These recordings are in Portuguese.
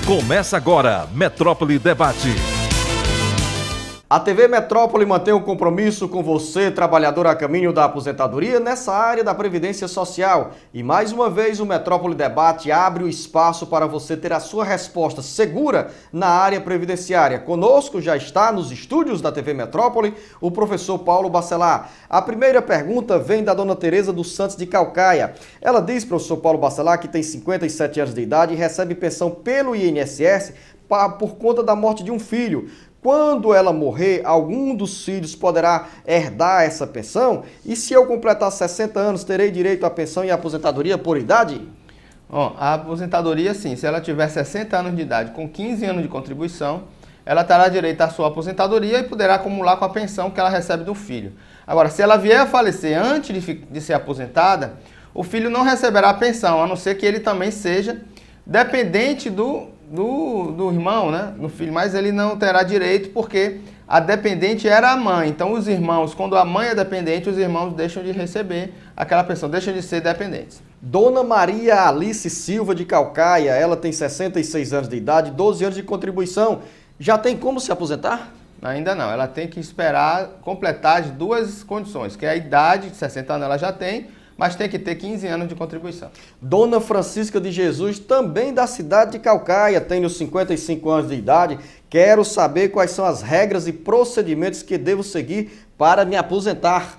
Começa agora, Metrópole Debate. A TV Metrópole mantém um compromisso com você, trabalhador a caminho da aposentadoria, nessa área da Previdência Social. E mais uma vez o Metrópole Debate abre o espaço para você ter a sua resposta segura na área previdenciária. Conosco já está nos estúdios da TV Metrópole o professor Paulo Bacelar. A primeira pergunta vem da dona Tereza dos Santos de Calcaia. Ela diz, professor Paulo Bacelar, que tem 57 anos de idade e recebe pensão pelo INSS por conta da morte de um filho. Quando ela morrer, algum dos filhos poderá herdar essa pensão? E se eu completar 60 anos, terei direito à pensão e aposentadoria por idade? A aposentadoria, sim. Se ela tiver 60 anos de idade com 15 anos de contribuição, ela terá direito à sua aposentadoria e poderá acumular com a pensão que ela recebe do filho. Agora, se ela vier a falecer antes de ser aposentada, o filho não receberá a pensão, a não ser que ele também seja dependente do irmão, né, do filho, mas ele não terá direito porque a dependente era a mãe. Então os irmãos, quando a mãe é dependente, os irmãos deixam de receber aquela pensão, deixam de ser dependentes. Dona Maria Alice Silva de Calcaia, ela tem 66 anos de idade, 12 anos de contribuição. Já tem como se aposentar? Ainda não, ela tem que esperar completar as duas condições, que é a idade, de 60 anos ela já tem, mas tem que ter 15 anos de contribuição. Dona Francisca de Jesus, também da cidade de Calcaia, tenho 55 anos de idade. Quero saber quais são as regras e procedimentos que devo seguir para me aposentar.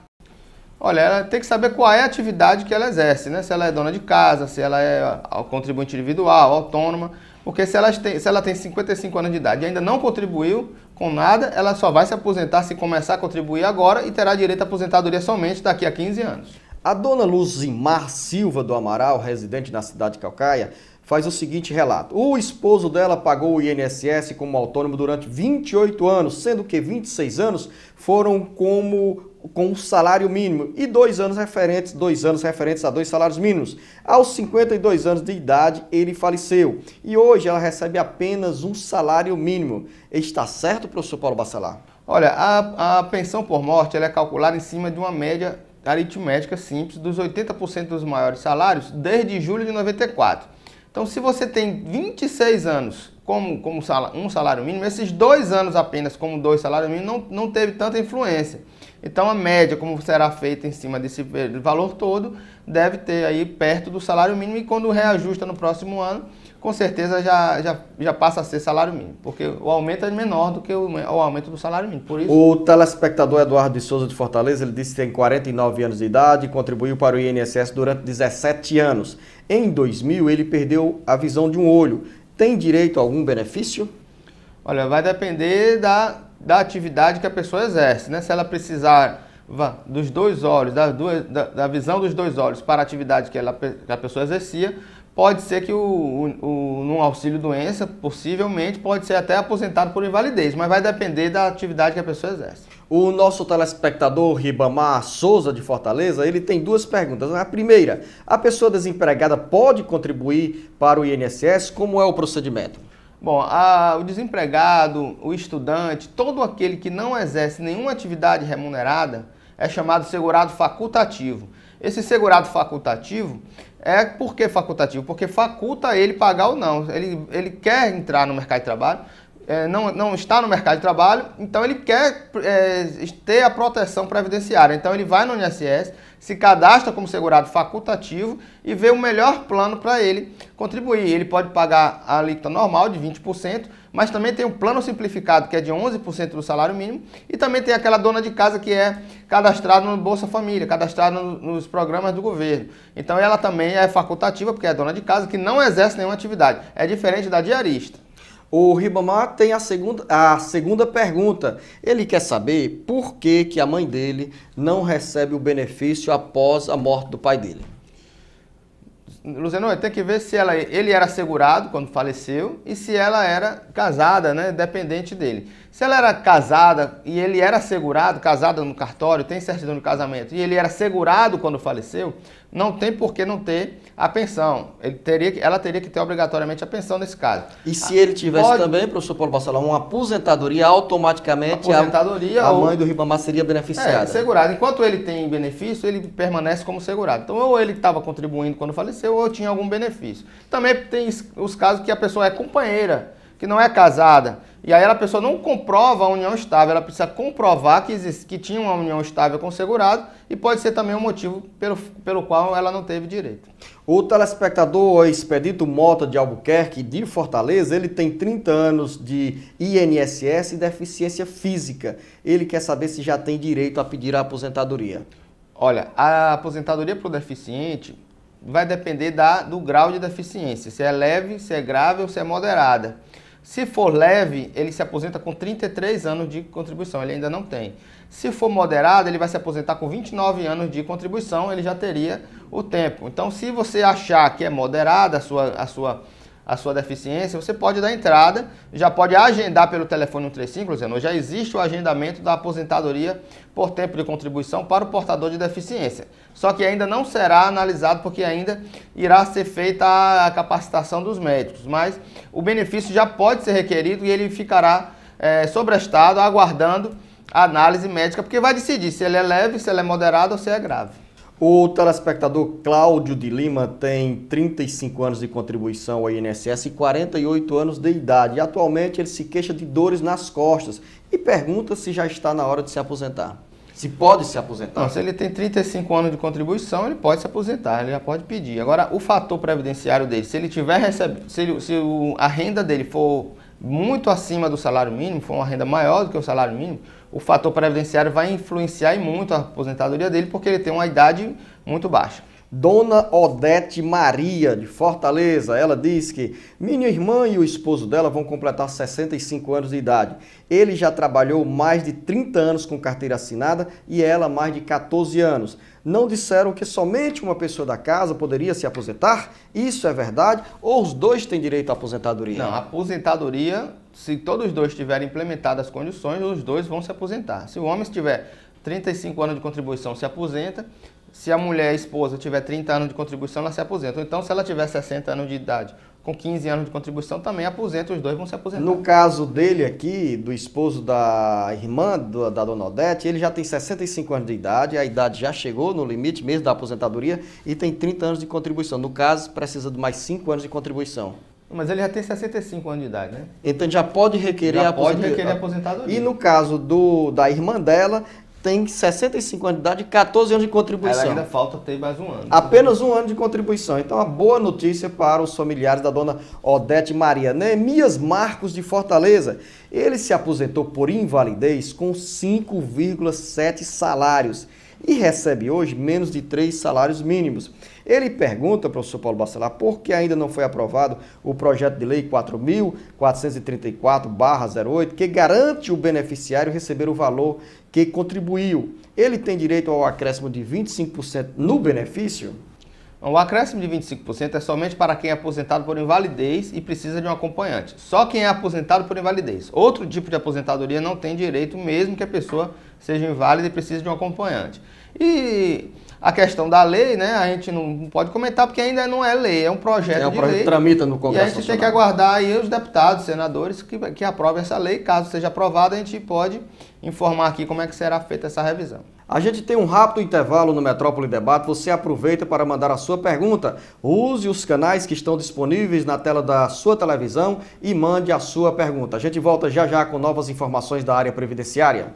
Olha, ela tem que saber qual é a atividade que ela exerce, né? Se ela é dona de casa, se ela é contribuinte individual, autônoma. Porque se ela tem 55 anos de idade e ainda não contribuiu com nada, ela só vai se aposentar se começar a contribuir agora e terá direito à aposentadoria somente daqui a 15 anos. A dona Luzimar Silva do Amaral, residente na cidade de Calcaia, faz o seguinte relato. O esposo dela pagou o INSS como autônomo durante 28 anos, sendo que 26 anos foram com o salário mínimo e 2 anos referentes a 2 salários mínimos. Aos 52 anos de idade, ele faleceu e hoje ela recebe apenas um salário mínimo. Está certo, professor Paulo Bacelar? Olha, a pensão por morte ela é calculada em cima de uma média aritmética simples dos 80% dos maiores salários desde julho de 94. Então, se você tem 26 anos como um salário mínimo, esses 2 anos apenas como 2 salários mínimos não teve tanta influência. Então, a média, como será feita em cima desse valor todo, deve ter aí perto do salário mínimo e quando reajusta no próximo ano, com certeza já passa a ser salário mínimo, porque o aumento é menor do que o aumento do salário mínimo. Por isso... O telespectador Eduardo de Souza de Fortaleza, ele disse que tem 49 anos de idade e contribuiu para o INSS durante 17 anos. Em 2000, ele perdeu a visão de um olho. Tem direito a algum benefício? Olha, vai depender da atividade que a pessoa exerce, né? Se ela precisar dos 2 olhos, da visão dos 2 olhos para a atividade que a pessoa exercia, pode ser que no auxílio doença, possivelmente, pode ser até aposentado por invalidez, mas vai depender da atividade que a pessoa exerce. O nosso telespectador Ribamar Souza de Fortaleza, ele tem 2 perguntas. A primeira, a pessoa desempregada pode contribuir para o INSS? Como é o procedimento? Bom, o desempregado, o estudante, todo aquele que não exerce nenhuma atividade remunerada é chamado segurado facultativo. Esse segurado facultativo por que facultativo? Porque faculta ele pagar ou não. Ele quer entrar no mercado de trabalho, não está no mercado de trabalho, então ele quer ter a proteção previdenciária. Então ele vai no INSS, se cadastra como segurado facultativo e vê o melhor plano para ele contribuir. Ele pode pagar a alíquota normal de 20%, mas também tem um plano simplificado que é de 11% do salário mínimo e também tem aquela dona de casa que é cadastrada no Bolsa Família, cadastrada nos programas do governo. Então ela também é facultativa porque é dona de casa que não exerce nenhuma atividade. É diferente da diarista. O Ribamar tem a segunda pergunta. Ele quer saber por que a mãe dele não recebe o benefício após a morte do pai dele. Luciano, tem que ver se ele era segurado quando faleceu e se ela era casada, né, dependente dele. Se ela era casada e ele era segurado, casada no cartório, tem certidão de casamento, e ele era segurado quando faleceu, não tem por que não ter a pensão. Ela teria que ter obrigatoriamente a pensão nesse caso. E se ele tivesse também, professor Paulo Bacelar, uma aposentadoria, automaticamente a mãe do Ribamar seria beneficiada? Segurado. Enquanto ele tem benefício, ele permanece como segurado. Então, ou ele estava contribuindo quando faleceu, ou tinha algum benefício. Também tem os casos que a pessoa é companheira, que não é casada, e aí a pessoa não comprova a união estável, ela precisa comprovar que tinha uma união estável com o segurado, e pode ser também um motivo pelo qual ela não teve direito. O telespectador Expedito Mota de Albuquerque, de Fortaleza, ele tem 30 anos de INSS e deficiência física. Ele quer saber se já tem direito a pedir a aposentadoria. Olha, a aposentadoria para o deficiente vai depender do grau de deficiência, se é leve, se é grave ou se é moderada. Se for leve, ele se aposenta com 33 anos de contribuição, ele ainda não tem. Se for moderado, ele vai se aposentar com 29 anos de contribuição, ele já teria o tempo. Então, se você achar que é moderada a sua deficiência, você pode dar entrada, já pode agendar pelo telefone 135, Luciano, já existe o agendamento da aposentadoria por tempo de contribuição para o portador de deficiência. Só que ainda não será analisado porque ainda irá ser feita a capacitação dos médicos, mas o benefício já pode ser requerido e ele ficará sobrestado, aguardando a análise médica, porque vai decidir se ele é leve, se ele é moderado ou se é grave. O telespectador Cláudio de Lima tem 35 anos de contribuição ao INSS e 48 anos de idade. E atualmente ele se queixa de dores nas costas e pergunta se já está na hora de se aposentar. Se pode se aposentar? Não, se ele tem 35 anos de contribuição, ele pode se aposentar, ele já pode pedir. Agora, o fator previdenciário dele, se ele tiver a renda dele for muito acima do salário mínimo, for uma renda maior do que o salário mínimo, o fator previdenciário vai influenciar em muito a aposentadoria dele, porque ele tem uma idade muito baixa. Dona Odete Maria, de Fortaleza, ela diz que minha irmã e o esposo dela vão completar 65 anos de idade. Ele já trabalhou mais de 30 anos com carteira assinada e ela mais de 14 anos. Não disseram que somente uma pessoa da casa poderia se aposentar? Isso é verdade? Ou os dois têm direito à aposentadoria? Não, a aposentadoria, se todos os dois tiverem implementado as condições, os dois vão se aposentar. Se o homem tiver 35 anos de contribuição, se aposenta. Se a mulher, a esposa, tiver 30 anos de contribuição, ela se aposenta. Então, se ela tiver 60 anos de idade, com 15 anos de contribuição, também aposenta, os dois vão se aposentar. No caso dele aqui, do esposo da irmã da dona Odete, ele já tem 65 anos de idade, a idade já chegou no limite mesmo da aposentadoria e tem 30 anos de contribuição. No caso, precisa de mais 5 anos de contribuição. Mas ele já tem 65 anos de idade, né? Então já pode requerer a aposentadoria. E no caso da irmã dela, tem 65 anos de idade e 14 anos de contribuição. Ela ainda falta ter mais um ano. Apenas um ano de contribuição. Então, uma boa notícia para os familiares da dona Odete Maria. Neemias Marcos, de Fortaleza. Ele se aposentou por invalidez com 5,7 salários e recebe hoje menos de 3 salários mínimos. Ele pergunta, professor Paulo Bacelar, por que ainda não foi aprovado o projeto de lei 4.434/08, que garante o beneficiário receber o valor que contribuiu. Ele tem direito ao acréscimo de 25% no benefício? O acréscimo de 25% é somente para quem é aposentado por invalidez e precisa de um acompanhante. Só quem é aposentado por invalidez. Outro tipo de aposentadoria não tem direito, mesmo que a pessoa seja inválida e precise de um acompanhante. E a questão da lei, né, a gente não pode comentar porque ainda não é lei, é um projeto de lei. Tramita no Congresso e a gente tem que aguardar aí os deputados, senadores que aprovem essa lei. Caso seja aprovada, a gente pode informar aqui como é que será feita essa revisão. A gente tem um rápido intervalo no Metrópole Debate. Você aproveita para mandar a sua pergunta. Use os canais que estão disponíveis na tela da sua televisão e mande a sua pergunta. A gente volta já já com novas informações da área previdenciária.